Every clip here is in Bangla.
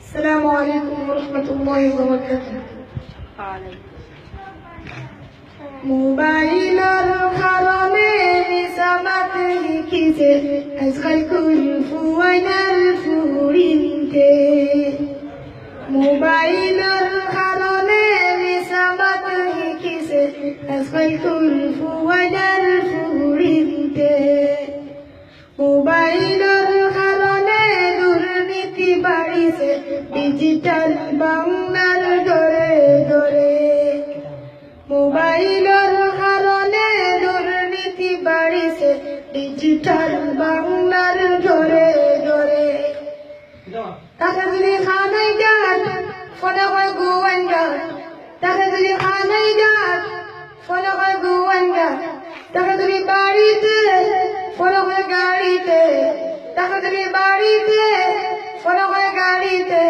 السلام عليكم ورحمة الله وبركاته. মোবাইলের কারণে নিসামাত লিখিছে আজকাল কুলফুয়াইনার ফুরিতে। মোবাইলের কারণে নিসামাত লিখিছে আজকাল কুলফুয়াইনার ফুরিতে। মোবাইলের কারণে দুর্নীতি বাড়িছে ডিজিটাল বাংলার ঘরে ঘরে। মোবাইলের কারণে দুর্নীতি বাড়িছে ডিজিটাল বাংলার ঘরে ঘরে। তাকে যদি খানাই যান ফোনে হয় গোয়েন্দা, তাকে যদি খানাই যান ফোনে হয় গোয়েন্দা, তাকে যদি বাড়িতে ফোনে হয় গাড়িতে, তাকে যদি বাড়িতে ফোনে হয় গাড়িতে।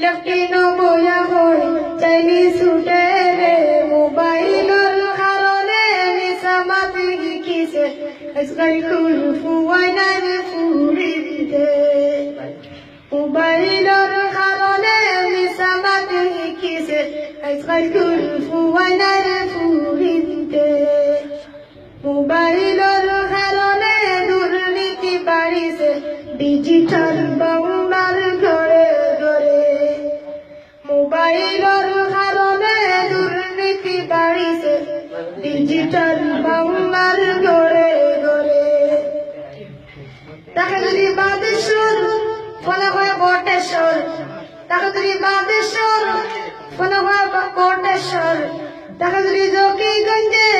লেফটিনো বইয়া হয় চাইনি ছুটে রে। মোবাইলের কারণে নিসামাত লিখিছে আজকাল কুলফুয়াইনার ফুরিতে। মোবাইলের কারণে নিসামাত লিখিছে আজকাল কুলফুয়াইনার ফুরিতে। মোবাইলের কারণে দুর্নীতি বাড়িছে ডিজিটাল বাংলার ঘরে ঘরে। মোবাইলের কারণে দুর্নীতি বাড়িছে ডিজিটাল বাংলার ঘরে ঘরে। তাকে যদি বাদেশ্বর ফলে হয় বটেশ্বর, তাকে যদি বাদেশ্বর ফলে হয় বটেশ্বর, তাকে যদি জকিগঞ্জে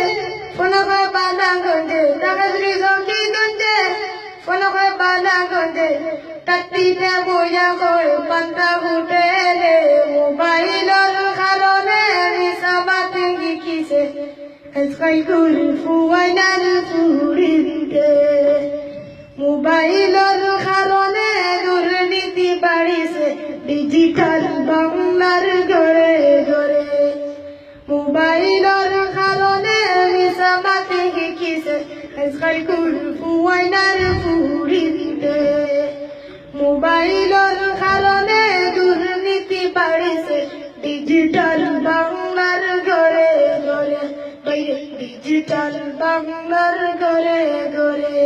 ফলে হয় বালাগঞ্জে, তাকে যদি জকিগঞ্জে ফলে হয় বালাগঞ্জে। টাটিতে বইয়া হয় পান্তা ফুটে রে। মোবাইলের কারণে নিসামাত লিখিছে আজকাল কুলফুয়াইনার ফুরিতে। মোবাইলের কারণে দুর্নীতি বাড়িছে ডিজিটাল বাংলার ঘরে ঘরে। মোবাইলের কারণে নিসামাত লিখিছে আজকাল কুলফুয়াইনার ফুরিতে। মোবাইলের কারণে দুর্নীতি বাড়িছে ডিজিটাল বাংলার ঘরে ঘরে। ডিজিটাল বাংলার ঘরে ঘরে।